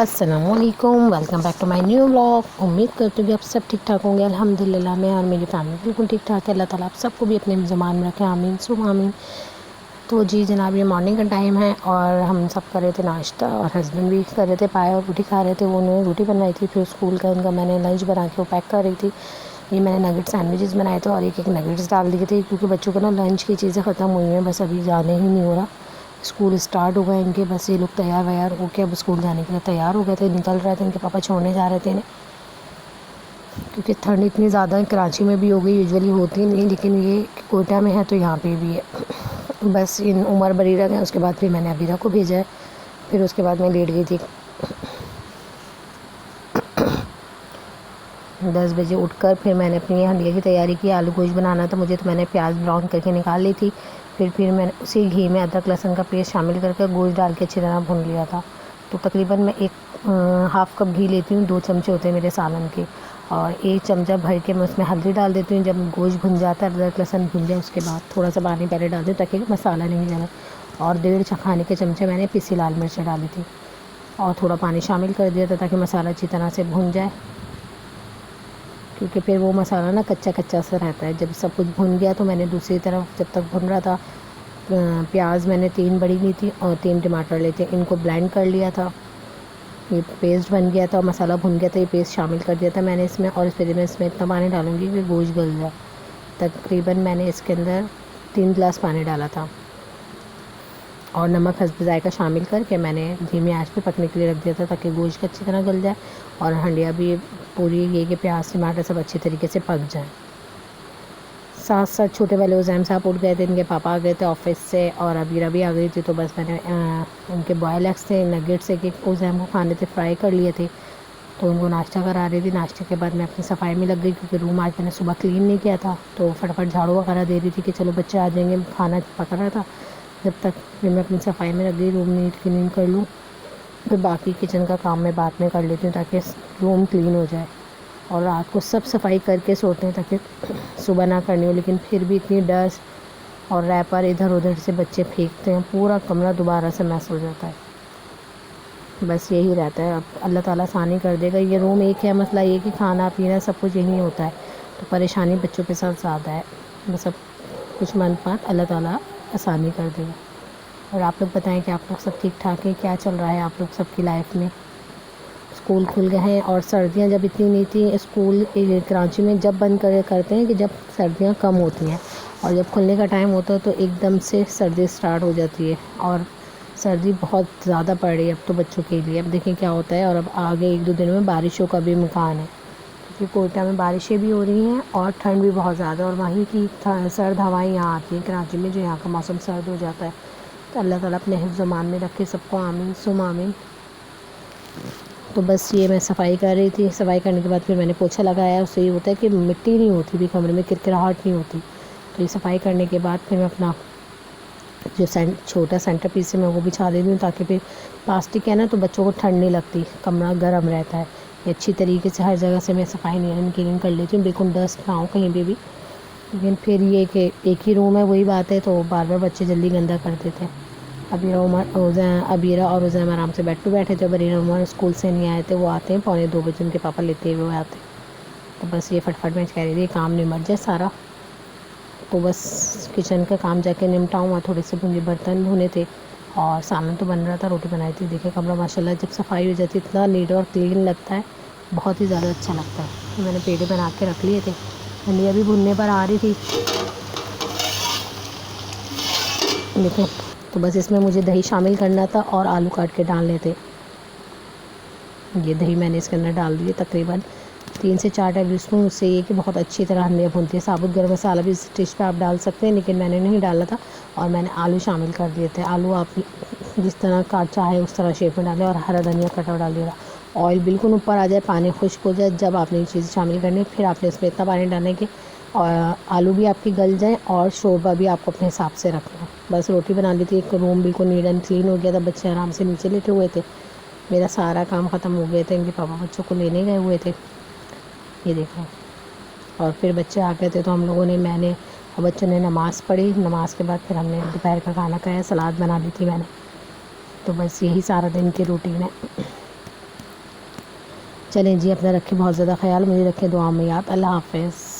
अस्सलाम वालेकुम, welcome back to my new vlog. उम्मीद करती हूँ कि आप सब ठीक ठाक होंगे। अल्हम्दुलिल्लाह मैं और मेरी फैमिली बिल्कुल ठीक ठाक है। अल्लाह ताला आप सबको भी अपने ज़मान में रखे, आमीन सुम आमीन। तो जी जनाब, ये मॉर्निंग का टाइम है और हम सब कर रहे थे नाश्ता और हस्बैंड भी कर रहे थे, पाए और रोटी खा रहे थे। वो उन्होंने रोटी बनवाई थी, फिर स्कूल का उनका मैंने लंच बना के वो पैक कर रही थी। ये मैंने नगेट सैंडविचेस बनाए थे और एक नगेट्स डाल दिए थे, क्योंकि बच्चों को ना लंच की चीज़ें ख़त्म हुई हैं, बस अभी जाने ही नहीं हो रहा। स्कूल स्टार्ट हो गए इनके, बस ये लोग तैयार वैयार हो के अब स्कूल जाने के लिए तैयार हो गए थे, निकल रहे थे। इनके पापा छोड़ने जा रहे थे इन्हें, क्योंकि ठंड इतनी ज़्यादा कराची में भी हो गई, यूजुअली होती नहीं, लेकिन ये कोयटा में है तो यहाँ पे भी है। बस इन उमर बरीरा गए, उसके बाद फिर मैंने अबीरा को भेजा है, फिर उसके बाद मैं लेट गई थी। 10 बजे उठकर फिर मैंने अपनी हंडिया की तैयारी की। आलू गोश्त बनाना था मुझे, तो मैंने प्याज ब्राउन करके निकाल ली थी। फिर मैंने उसी घी में अदरक लहसुन का पेस्ट शामिल करके गोश्त डाल के अच्छी तरह भून लिया था। तो तकरीबन मैं हाफ़ कप घी लेती हूँ, 2 चमचे होते हैं मेरे सालन के, और 1 चमचा भर के मैं उसमें हल्दी डाल देती हूँ। जब गोश्त भुन जाता है, अदरक लहसुन भुन जाए, उसके बाद थोड़ा सा पानी पहले डाल दूँ ताकि मसाला नहीं जले, और 1.5 खाने के चमचे मैंने पिसी लाल मिर्च डाली थी और थोड़ा पानी शामिल कर दिया था ताकि मसाला अच्छी तरह से भुन जाए, क्योंकि फिर वो मसाला ना कच्चा कच्चा सा रहता है। जब सब कुछ भुन गया तो मैंने दूसरी तरफ, जब तक भुन रहा था, प्याज मैंने 3 बड़ी ली थी और 3 टमाटर लेते, इनको ब्लेंड कर लिया था। ये पेस्ट बन गया था और मसाला भुन गया था, ये पेस्ट शामिल कर दिया था मैंने इसमें। और फिर मैं इसमें इतना पानी डालूँगी कि गोश्त गल जाए। तकरीबन मैंने इसके अंदर 3 गिलास पानी डाला था और नमक हस्ब ज़ायक़ा शामिल करके मैंने धीमी आंच पे पकने के लिए रख दिया था ताकि गोश्त अच्छी तरह गल जाए और हंडिया भी पूरी ये कि प्याज टमाटर सब अच्छी तरीके से पक जाए। साथ साथ छोटे वाले उज़ैम साहब उठ गए थे, इनके पापा आ गए थे ऑफिस से और अबीरा भी आ गई थी। तो बस मैंने उनके बॉयल एग्स थे, नगेट्स एक एक उज़ैम को खाने थे, फ्राई कर लिए थे, तो उनको नाश्ता करा रही थी। नाश्ते के बाद मैं अपनी सफाई में लग गई, क्योंकि रूम आज मैंने सुबह क्लीन नहीं किया था, तो फटाफट झाड़ू वगैरह दे रही थी कि चलो बच्चे आ जाएंगे, खाना पका रहा था जब तक। फिर मैं अपनी सफाई में लग गई, रूम नीट क्लीन कर लूँ, फिर बाकी किचन का काम मैं बाद में कर लेती हूँ ताकि रूम क्लीन हो जाए। और रात को सब सफाई करके सोते हैं ताकि सुबह ना करनी हो, लेकिन फिर भी इतनी डस्ट और रैपर इधर उधर से बच्चे फेंकते हैं, पूरा कमरा दोबारा से मैस हो जाता है। बस यही रहता है, अब अल्लाह ताला आसानी कर देगा। ये रूम एक है, मसला ये कि खाना पीना सब कुछ यहीं होता है, तो परेशानी बच्चों के साथ ज़्यादा है। बस अब कुछ मन पात अल्लाह ताला आसानी कर देगा। और आप लोग बताएं कि आप लोग सब ठीक ठाक हैं, क्या चल रहा है आप लोग सबकी लाइफ में। स्कूल खुल गए हैं और सर्दियां जब इतनी नहीं थी, स्कूल कराची में जब बंद करते हैं कि जब सर्दियां कम होती हैं, और जब खुलने का टाइम होता है तो एकदम से सर्दी स्टार्ट हो जाती है, और सर्दी बहुत ज़्यादा पड़ रही है अब तो बच्चों के लिए। अब देखें क्या होता है, और अब आगे 1-2 दिन में बारिशों का भी इम्कान है, क्योंकि कोयटा में बारिशें भी हो रही हैं और ठंड भी बहुत ज़्यादा, और वहीं की सर्द हवाएँ यहाँ आती हैं कराची में, जो यहाँ का मौसम सर्द हो जाता है। तो अल्लाह ताला अपने हिफ्ज़-ओ-मान में रखे सबको, आमीन सुम आमीन। तो बस ये मैं सफाई कर रही थी। सफाई करने के बाद फिर मैंने पोछा लगाया। उससे ये होता है कि मिट्टी नहीं होती भी कमरे में, किरकिराहट नहीं होती। तो ये सफाई करने के बाद फिर मैं अपना जो छोटा सेंटर पीस है मैं वो बिछा देती हूँ, ताकि फिर प्लास्टिक है ना तो बच्चों को ठंड नहीं लगती, कमरा गर्म रहता है। ये अच्छी तरीके से हर जगह से मैं सफाई क्लीन कर लेती हूँ, बिल्कुल डस्ट ना हो कहीं पे भी। लेकिन फिर ये कि एक ही रूम है, वही बात है, तो बार बार बच्चे जल्दी गंदा कर देते हैं। अबीरा और उज़ैम आराम से बेड पे बैठे थे। बरीरा उमर स्कूल से नहीं आए थे, वो आते हैं 1:45 बजे, उनके पापा लेते हुए आते। तो बस ये फटफट मैं कह रही थी काम निमट जाए सारा, तो बस किचन का काम जाके निपटाऊँ। और थोड़े से मुझे बर्तन धोने थे और सालन तो बन रहा था, रोटी बनाई थी। देखिए कमरा माशाल्लाह जब सफाई हो जाती है इतना नीट और क्लीन लगता है, बहुत ही ज़्यादा अच्छा लगता है। तो मैंने पेड़े बना के रख लिए थे, हंडिया भी भुनने पर आ रही थी। देखो, तो बस इसमें मुझे दही शामिल करना था और आलू काट के डालने थे। ये दही मैंने इसके अंदर डाल दिए तकरीबन 3 से 4 टेबल स्पून। उससे ये कि बहुत अच्छी तरह हंडिया भूनती है। साबुत गर्म मसाला भी इस डिश पे आप डाल सकते हैं, लेकिन मैंने नहीं डाला था, और मैंने आलू शामिल कर दिए थे। आलू आप जिस तरह काट चाहे उस तरह शेप में डालें, और हरा धनिया कटा डाल दिया। ऑयल बिल्कुल ऊपर आ जाए, पानी खुश्क हो जाए, जब आपने ये चीज़ शामिल करनी, फिर आपने इसमें इतना पानी डालने कि और आलू भी आपकी गल जाए और शोरबा भी आपको अपने हिसाब से रखना। बस रोटी बना ली थी, एक रूम बिल्कुल नीट एंड क्लीन हो गया था, बच्चे आराम से नीचे लेटे हुए थे, मेरा सारा काम ख़त्म हो गया था। इनके पापा बच्चों को लेने गए हुए थे, ये देखो। और फिर बच्चे आ गए थे तो हम लोगों ने, मैंने और बच्चों ने नमाज़ पढ़ी। नमाज़ के बाद फिर हमने दोपहर का खाना खाया, सलाद बना ली थी मैंने। तो बस यही सारा दिन की रूटीन है। چلیں جی، اپنا رکھیں بہت زیادہ خیال، مجھے رکھیں دعا میں یاد. اللہ حافظ.